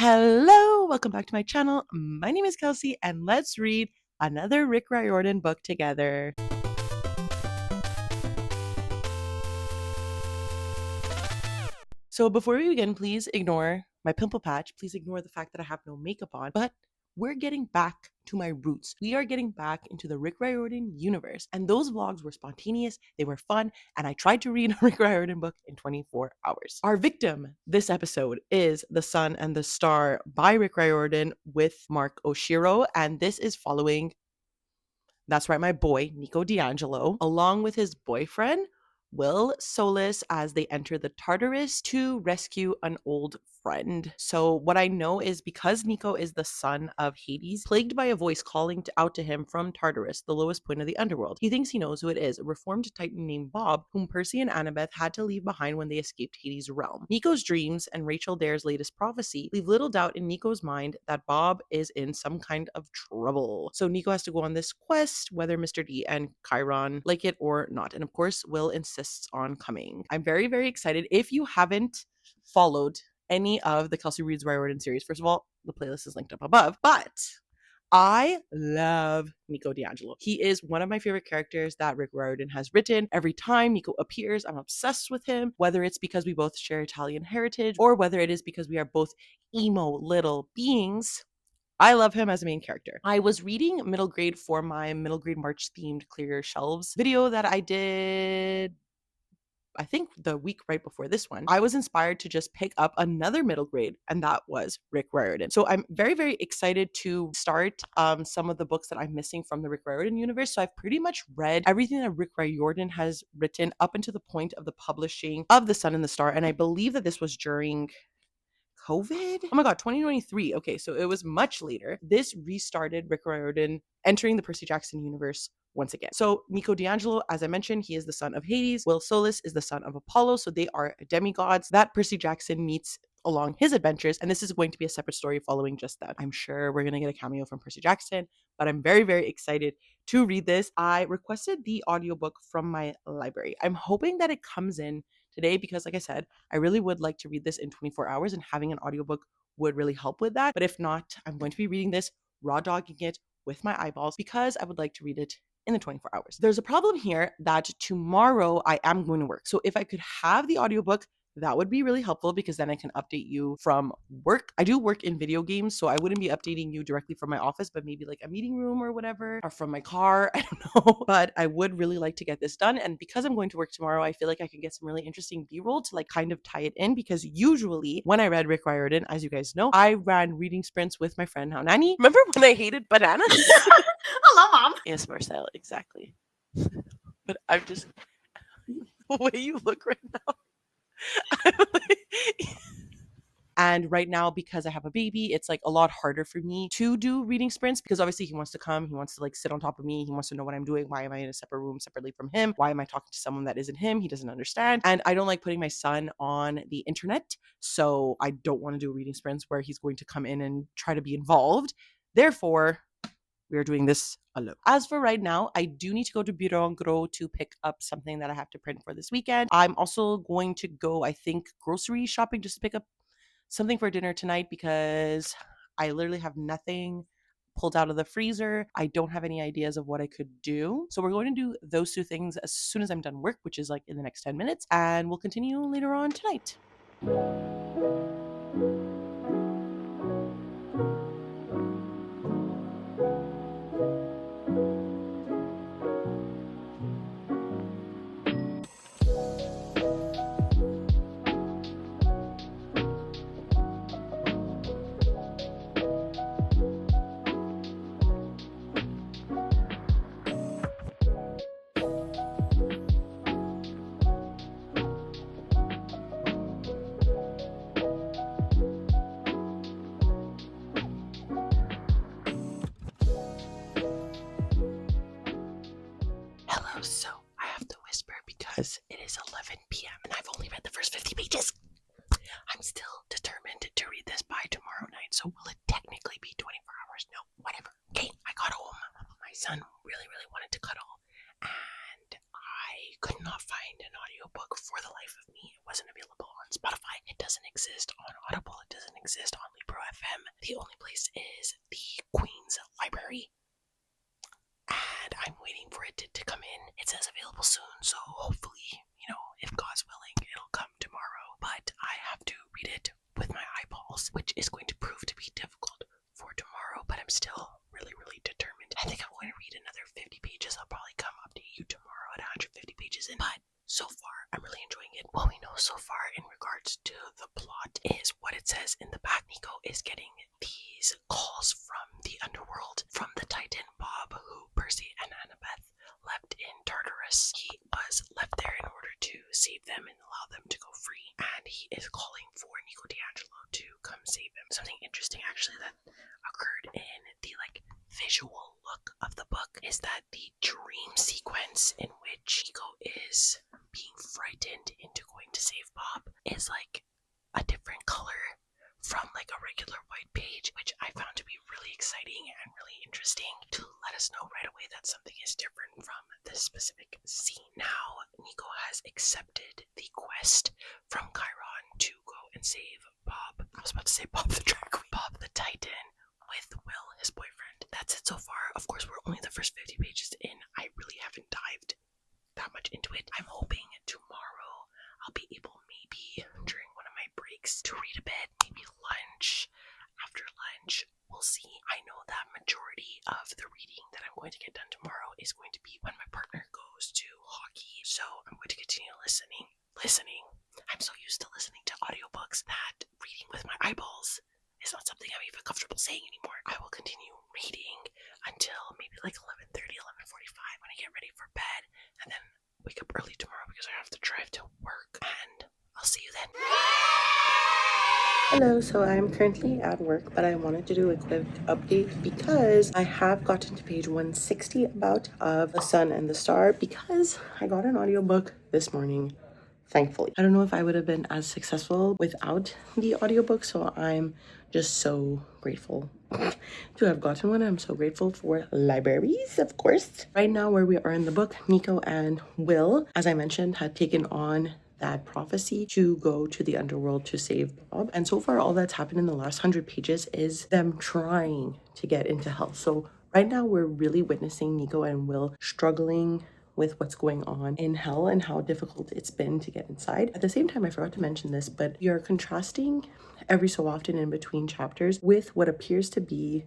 Hello, welcome back to my channel. My name is Kelsey, and let's read another Rick Riordan book together. So before we begin, please ignore my pimple patch. Please ignore the fact that I have no makeup on, but we're getting back to my roots. We are getting back into the Rick Riordan universe. And those vlogs were spontaneous, they were fun, and I tried to read a Rick Riordan book in 24 hours. Our victim this episode is The Sun and the Star by Rick Riordan with Mark Oshiro, and this is following, that's right, my boy, Nico D'Angelo, along with his boyfriend, Will Solis, as they enter the Tartarus to rescue an old friend. So what I know is because Nico is the son of Hades, plagued by a voice calling out to him from Tartarus, the lowest point of the underworld. He thinks he knows who it is, a reformed titan named Bob, whom Percy and Annabeth had to leave behind when they escaped Hades' realm. Nico's dreams and Rachel Dare's latest prophecy leave little doubt in Nico's mind that Bob is in some kind of trouble. So Nico has to go on this quest, whether Mr. D and Chiron like it or not. And of course, Will insists on coming. I'm very, very excited. If you haven't followed any of the Kelsey Reads Riordan series, first of all, the playlist is linked up above, but I love Nico D'Angelo. He is one of my favorite characters that Rick Riordan has written. Every time Nico appears, I'm obsessed with him, whether it's because we both share Italian heritage or whether it is because we are both emo little beings. I love him as a main character. I was reading middle grade for my middle grade March themed Clear Your Shelves video that I did, I think the week right before this one. I was inspired to just pick up another middle grade, and that was Rick Riordan. So I'm very, very excited to start some of the books that I'm missing from the Rick Riordan universe. So I've pretty much read everything that Rick Riordan has written up until the point of the publishing of The Sun and the Star. And I believe that this was during COVID? Oh my God, 2023. Okay, so it was much later. This restarted Rick Riordan entering the Percy Jackson universe once again. So Nico D'Angelo, as I mentioned, he is the son of Hades. Will Solis is the son of Apollo. So they are demigods that Percy Jackson meets along his adventures. And this is going to be a separate story following just that. I'm sure we're going to get a cameo from Percy Jackson, but I'm very, very excited to read this. I requested the audiobook from my library. I'm hoping that it comes in today because, like I said, I really would like to read this in 24 hours, and having an audiobook would really help with that. But if not, I'm going to be reading this, raw dogging it with my eyeballs because I would like to read it in the 24 hours. There's a problem here that tomorrow I am going to work. So if I could have the audiobook, that would be really helpful because then I can update you from work. I do work in video games, so I wouldn't be updating you directly from my office, but maybe like a meeting room or whatever, or from my car. I don't know. But I would really like to get this done. And because I'm going to work tomorrow, I feel like I can get some really interesting B-roll to like kind of tie it in, because usually when I read Rick Riordan, as you guys know, I ran reading sprints with my friend Nani. Remember when I hated bananas? Hello, Mom. ASMR style, exactly. But I'm just, the way you look right now. And right now, because I have a baby, it's like a lot harder for me to do reading sprints because obviously he wants to come, he wants to like sit on top of me, he wants to know what I'm doing. Why am I in a separate room separately from him? Why am I talking to someone that isn't him? He doesn't understand. And I don't like putting my son on the internet. So I don't want to do reading sprints where he's going to come in and try to be involved. Therefore, we are doing this alone. As for right now, I do need to go to Bureau en Gros to pick up something that I have to print for this weekend. I'm also going to go, I think, grocery shopping just to pick up something for dinner tonight because I literally have nothing pulled out of the freezer. I don't have any ideas of what I could do. So we're going to do those two things as soon as I'm done work, which is like in the next 10 minutes, and we'll continue later on tonight. Hello, so I have to whisper because it is 11 p.m. and I've only read the first 50 pages. I'm still determined to read this by tomorrow night, so will it technically be 24 hours? No, whatever. Okay, I got home. My son really, really wanted to cuddle, and I could not find an audiobook for the life of me. It wasn't available on Spotify. It doesn't exist on Audible. It doesn't exist on Libro them. The only place is the Queen's Library, and I'm waiting for it to come in. It says available soon, so hopefully, if God's willing, it'll come tomorrow. But I have to read it with my eyeballs, which is going to prove to be difficult for tomorrow, but I'm still really, really determined. I think I'm going to read another 50 pages. I'll probably come update you tomorrow at 150 pages in, but so far, I'm really enjoying it. What we know so far in regards to the plot is what it says in the back. Nico is getting these calls from the underworld, from the Titan Bob, who Percy and Annabeth left in Tartarus. He was left there in order to save them and allow them to go free, and he is calling for Nico D'Angelo to come save him. Something interesting actually that occurred in the visual look of the book is that the dream sequence in which Nico is being frightened into going to save Bob is a different color from a regular white page, which I found to be really exciting and really interesting to let us know right away that something is different from this specific scene. Now, Nico has accepted the quest from Chiron to go and save Bob. I was about to say Bob the drag queen. Bob the Titan with Will, his boyfriend. That's it so far. Of course, we're only the first 50 pages in. I really haven't dived that much into it. I'm hoping tomorrow I'll be able, maybe during one of my breaks, to read a bit, maybe lunch. After lunch, we'll see. I know that majority of the reading that I'm going to get done tomorrow is going to be when my partner goes to hockey, so I'm going to continue listening. I'm so used to listening to audiobooks that reading with my eyeballs is not something I'm even comfortable saying anymore. I will continue reading until maybe 11:30, 11:45 when I get ready for bed, and then wake up early tomorrow because I have to drive to work, and I'll see you then. Hello, so I'm currently at work, but I wanted to do a quick update because I have gotten to page 160 about of The Sun and the Star because I got an audiobook this morning. Thankfully, I don't know if I would have been as successful without the audiobook, so I'm just so grateful to have gotten one. I'm so grateful for libraries, of course. Right now, where we are in the book, Nico and Will, as I mentioned, had taken on that prophecy to go to the underworld to save Bob. And so far, all that's happened in the last 100 pages is them trying to get into hell. So right now, we're really witnessing Nico and Will struggling with what's going on in hell and how difficult it's been to get inside. At the same time, I forgot to mention this, but we are contrasting every so often in between chapters with what appears to be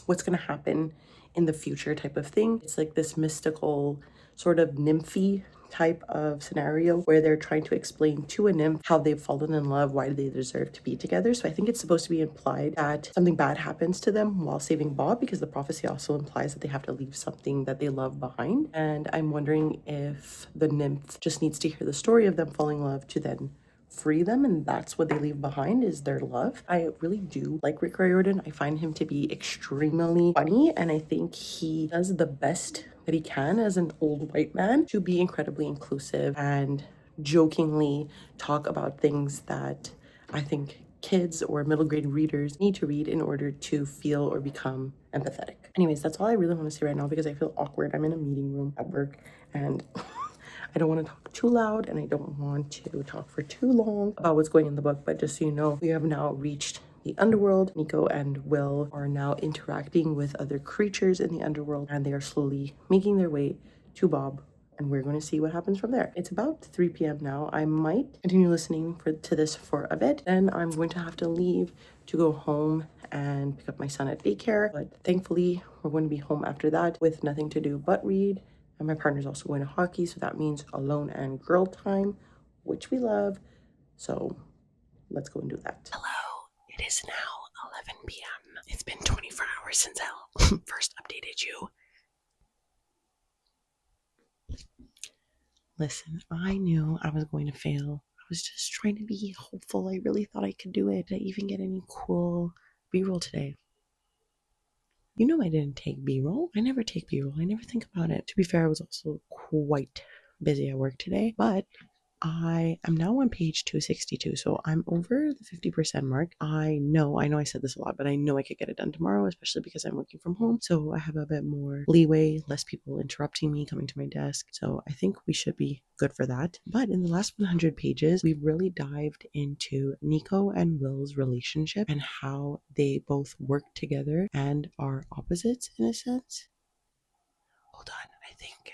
what's going to happen in the future type of thing. It's like this mystical sort of nymphy type of scenario where they're trying to explain to a nymph how they've fallen in love, why they deserve to be together. So I think it's supposed to be implied that something bad happens to them while saving Bob, because the prophecy also implies that they have to leave something that they love behind. And I'm wondering if the nymph just needs to hear the story of them falling in love to then free them, and that's what they leave behind is their love. I really do like Rick Riordan. I find him to be extremely funny, and I think he does the best that he can as an old white man to be incredibly inclusive and jokingly talk about things that I think kids or middle grade readers need to read in order to feel or become empathetic. Anyways, that's all I really want to say right now because I feel awkward. I'm in a meeting room at work and I don't want to talk too loud and I don't want to talk for too long about what's going in the book, but just so you know, we have now reached the underworld. Nico and Will are now interacting with other creatures in the underworld and they are slowly making their way to Bob, and we're going to see what happens from there. It's about 3 p.m. now. I might continue listening to this for a bit, then I'm going to have to leave to go home and pick up my son at daycare, but thankfully we're going to be home after that with nothing to do but read. And my partner's also going to hockey, so that means alone and girl time, which we love. So let's go and do that. Hello, it is now 11 p.m. It's been 24 hours since I first updated you. Listen, I knew I was going to fail. I was just trying to be hopeful. I really thought I could do it. Did I even get any cool B-roll today? You know I didn't take B-roll. I never take B-roll. I never think about it. To be fair, I was also quite busy at work today, but I am now on page 262, so I'm over the 50% mark. I know I said this a lot, but I know I could get it done tomorrow, especially because I'm working from home. So I have a bit more leeway, less people interrupting me, coming to my desk. So I think we should be good for that. But in the last 100 pages, we've really dived into Nico and Will's relationship and how they both work together and are opposites in a sense. Hold on, I think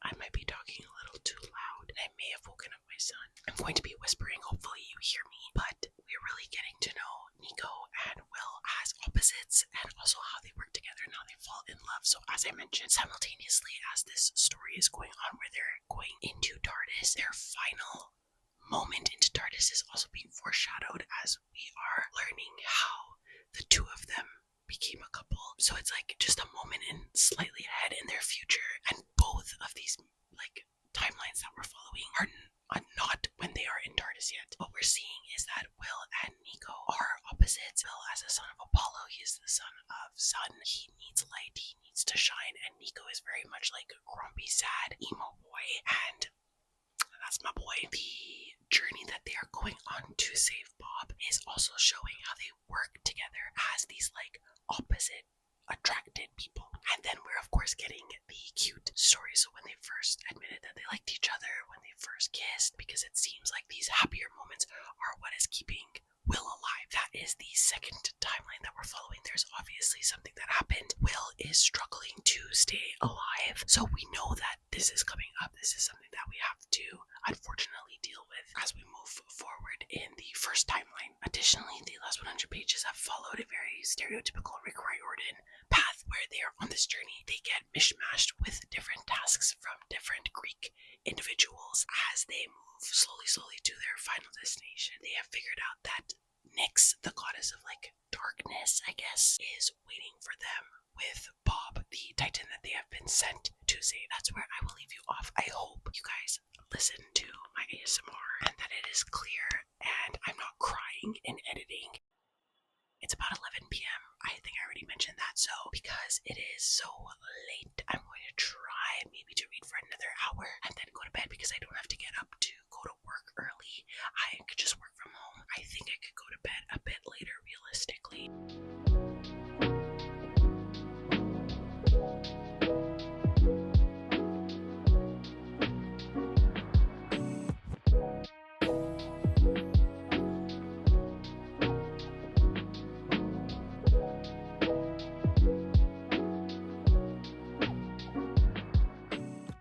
I might be talking a little too loud and I may have woken up my son. I'm going to be whispering, hopefully you hear me, but we're really getting to know Nico and Will as opposites and also how they work together and how they fall in love. So as I mentioned, simultaneously as this story is going on where they're going into TARDIS, their final moment into TARDIS is also being foreshadowed as we are learning how the two of them became a couple. So it's like just a moment in slightly ahead in their future, and both of these like timelines that we're following are not when they are in TARDIS yet. What we're seeing is that Will and Nico are opposites. Will as a son of Apollo, he is the son of Sun. He needs light, he needs to shine, and Nico is very much like a grumpy, sad, emo boy, and that's my boy. The journey that they are going on to save Bob is also showing how they work together as these like opposite attracted people. And then we're of course getting the cute story. So when they first admitted that they liked each other, when they first kissed, because it seems like these happier moments are what is keeping Will alive. That is the second timeline that we're following. There's obviously something that happened. Will is struggling to stay alive. So we know that this is coming up. This is something that we have to unfortunately deal with as we move forward in the first timeline. Additionally, the last 100 pages have followed a very stereotypical Rick Riordan path where they are on this journey. They get mishmashed with different tasks from different Greek individuals as they move slowly to their final destination. They have figured out that Nyx, the goddess of like darkness, I guess, is waiting for them with Bob, the titan that they have been sent to save. That's where I will leave you off. I hope you guys listen to my ASMR and that it is clear and I'm not crying in editing. It's about 11 p.m. I think I already mentioned that. So because it is so late, I'm going to try maybe to read for another hour and then go to bed because I don't have to get up to go to work early. I could just work from home. I think I could go to bed a bit later realistically.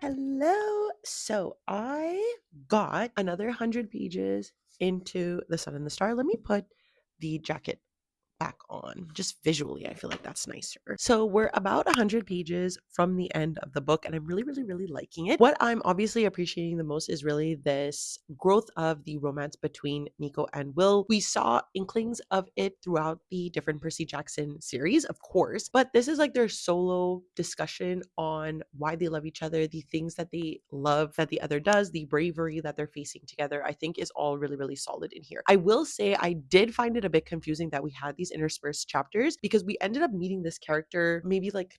Hello. So I got another 100 pages into The Sun and the Star. Let me put the jacket back on. Just visually, I feel like that's nicer. So we're about 100 pages from the end of the book, and I'm really liking it. What I'm obviously appreciating the most is really this growth of the romance between Nico and Will. We saw inklings of it throughout the different Percy Jackson series, of course, but this is like their solo discussion on why they love each other, the things that they love that the other does, the bravery that they're facing together, I think is all really solid in here. I will say I did find it a bit confusing that we had these interspersed chapters because we ended up meeting this character maybe like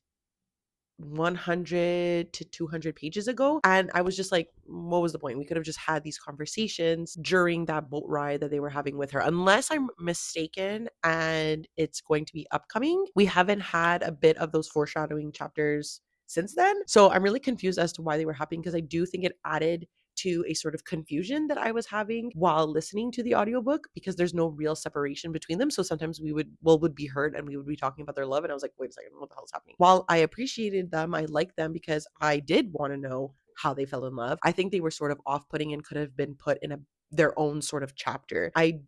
100 to 200 pages ago, and I was just like, what was the point? We could have just had these conversations during that boat ride that they were having with her. Unless I'm mistaken and it's going to be upcoming, we haven't had a bit of those foreshadowing chapters since then. So I'm really confused as to why they were happening, because I do think it added to a sort of confusion that I was having while listening to the audiobook, because there's no real separation between them. So sometimes Will would be heard and we would be talking about their love, and I was like, wait a second, what the hell is happening? While I appreciated them, I liked them because I did want to know how they fell in love. I think they were sort of off-putting and could have been put in their own sort of chapter. I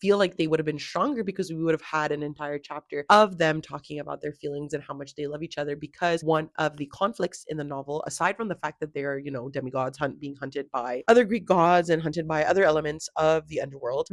feel like they would have been stronger because we would have had an entire chapter of them talking about their feelings and how much they love each other, because one of the conflicts in the novel, aside from the fact that they're, demigods being hunted by other Greek gods and hunted by other elements of the underworld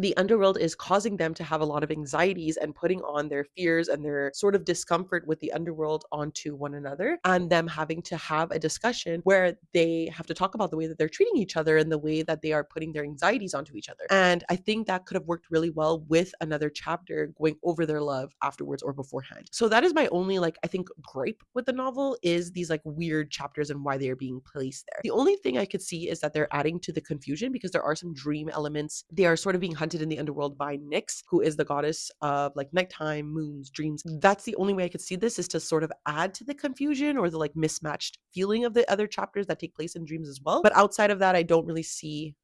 is causing them to have a lot of anxieties and putting on their fears and their sort of discomfort with the underworld onto one another, and them having to have a discussion where they have to talk about the way that they're treating each other and the way that they are putting their anxieties onto each other. And I think that could have worked really well with another chapter going over their love afterwards or beforehand. So that is my only, like, I think gripe with the novel is these like weird chapters and why they are being placed there. The only thing I could see is that they're adding to the confusion because there are some dream elements. They are sort of being hunted in the underworld by Nyx, who is the goddess of like nighttime, moons, dreams. That's the only way I could see this, is to sort of add to the confusion or the like mismatched feeling of the other chapters that take place in dreams as well. But outside of that, I don't really see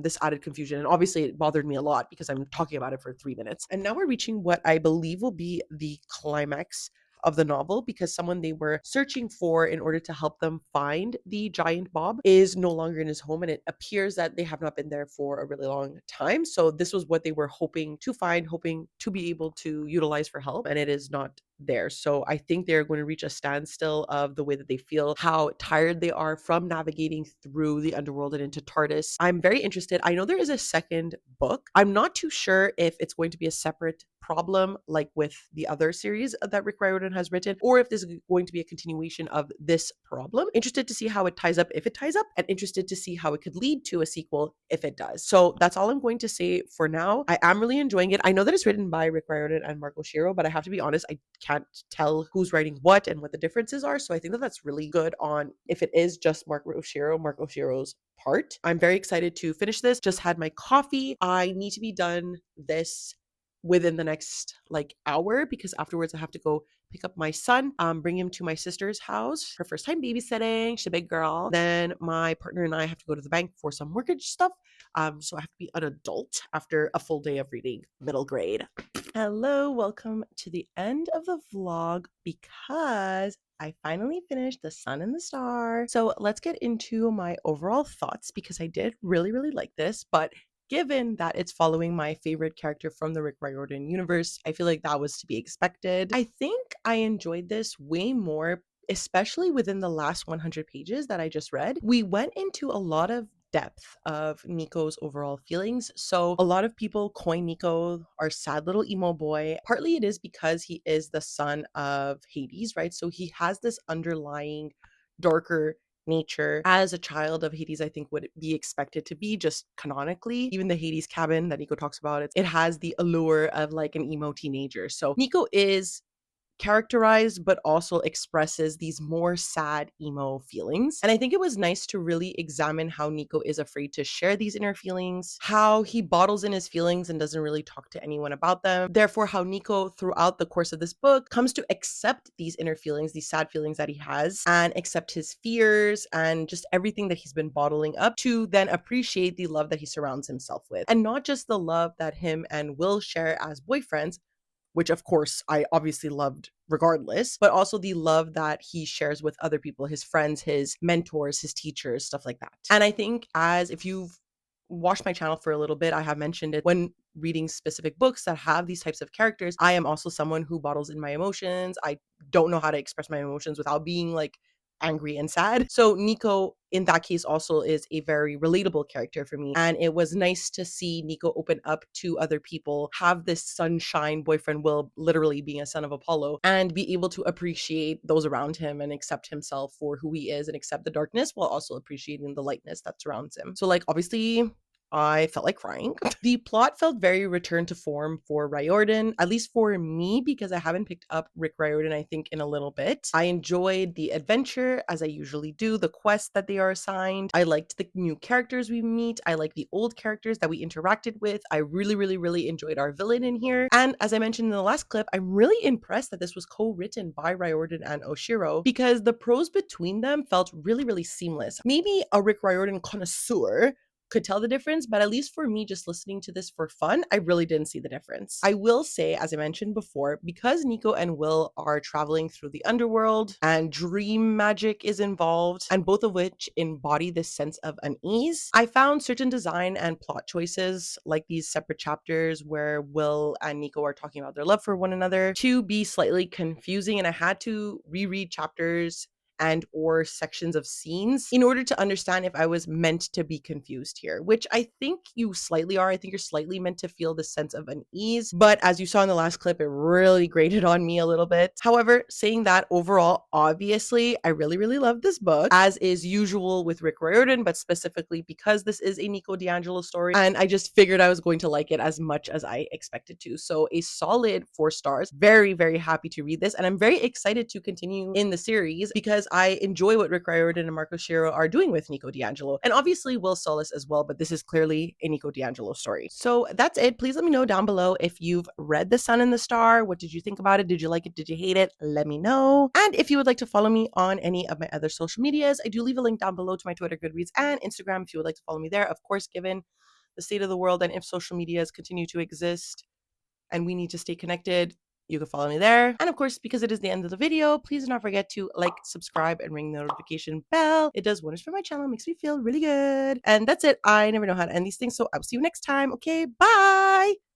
this added confusion. And obviously it bothered me a lot because I'm talking about it for 3 minutes. And now we're reaching what I believe will be the climax of the novel, because someone they were searching for in order to help them find the giant Bob is no longer in his home, and it appears that they have not been there for a really long time. So this was what they were hoping to find, hoping to be able to utilize for help, and it is not there. So I think they're going to reach a standstill of the way that they feel, how tired they are from navigating through the underworld and into TARDIS. I'm very interested. I know there is a second book. I'm not too sure if it's going to be a separate problem like with the other series that Rick Riordan has written, or if this is going to be a continuation of this problem. Interested to see how it ties up, if it ties up, and interested to see how it could lead to a sequel if it does. So that's all I'm going to say for now. I am really enjoying it. I know that it's written by Rick Riordan and Marco Shiro, but I have to be honest, I can't tell who's writing what and what the differences are. So I think that that's really good on if it is just Marco Shiro's part. I'm very excited to finish this. Just had my coffee. I need to be done this within the next like hour, because afterwards I have to go pick up my son, bring him to my sister's house, her first time babysitting. She's a big girl. Then my partner and I have to go to the bank for some mortgage stuff. So I have to be an adult after a full day of reading middle grade. Hello, welcome to the end of the vlog, because I finally finished The Sun and the Star. So let's get into my overall thoughts, because I did really, really like this, but given that it's following my favorite character from the Rick Riordan universe, I feel like that was to be expected. I think I enjoyed this way more, especially within the last 100 pages that I just read. We went into a lot of depth of Nico's overall feelings. So a lot of people coin Nico our sad little emo boy. Partly it is because he is the son of Hades, right? So he has this underlying darker nature as a child of Hades, I think would be expected to be, just canonically. Even the Hades cabin that Nico talks about, it has the allure of like an emo teenager. So Nico is characterized but also expresses these more sad emo feelings. And I think it was nice to really examine how Nico is afraid to share these inner feelings, how he bottles in his feelings and doesn't really talk to anyone about them. Therefore, how Nico throughout the course of this book comes to accept these inner feelings, these sad feelings that he has, and accept his fears and just everything that he's been bottling up, to then appreciate the love that he surrounds himself with. And not just the love that him and Will share as boyfriends, which of course I obviously loved regardless, but also the love that he shares with other people, his friends, his mentors, his teachers, stuff like that. And I think, as if you've watched my channel for a little bit, I have mentioned it when reading specific books that have these types of characters. I am also someone who bottles in my emotions. I don't know how to express my emotions without being like angry and sad. So Nico in that case also is a very relatable character for me. And it was nice to see Nico open up to other people, have this sunshine boyfriend, Will literally being a son of Apollo, and be able to appreciate those around him and accept himself for who he is and accept the darkness while also appreciating the lightness that surrounds him. So like obviously I felt like crying. The plot felt very return to form for Riordan, at least for me, because I haven't picked up Rick Riordan, I think, in a little bit. I enjoyed the adventure, as I usually do, the quests that they are assigned. I liked the new characters we meet. I like the old characters that we interacted with. I really, really, really enjoyed our villain in here. And as I mentioned in the last clip, I'm really impressed that this was co-written by Riordan and Oshiro, because the prose between them felt really, really seamless. Maybe a Rick Riordan connoisseur could tell the difference, but at least for me, just listening to this for fun, I really didn't see the difference. I will say, as I mentioned before, because Nico and Will are traveling through the underworld and dream magic is involved, and both of which embody this sense of unease, I found certain design and plot choices, like these separate chapters where Will and Nico are talking about their love for one another, to be slightly confusing, and I had to reread chapters and or sections of scenes in order to understand if I was meant to be confused here, which I think you slightly are. I think you're slightly meant to feel this sense of unease, but as you saw in the last clip, it really grated on me a little bit. However, saying that, overall, obviously, I really, really love this book, as is usual with Rick Riordan, but specifically because this is a Nico D'Angelo story, and I just figured I was going to like it as much as I expected to. So a solid 4 stars. Very, very happy to read this, and I'm very excited to continue in the series because I enjoy what Rick Riordan and Marco Shiro are doing with Nico D'Angelo, and obviously Will Solis as well, but this is clearly a Nico D'Angelo story. So that's it. Please let me know down below if you've read The Sun and the Star. What did you think about it? Did you like it? Did you hate it? Let me know. And if you would like to follow me on any of my other social medias, I do leave a link down below to my Twitter, Goodreads, and Instagram if you would like to follow me there. Of course, given the state of the world and if social medias continue to exist and we need to stay connected, you can follow me there. And of course, because it is the end of the video, please do not forget to like, subscribe, and ring the notification bell. It does wonders for my channel, makes me feel really good. And that's it. I never know how to end these things, so I'll see you next time. Okay, bye!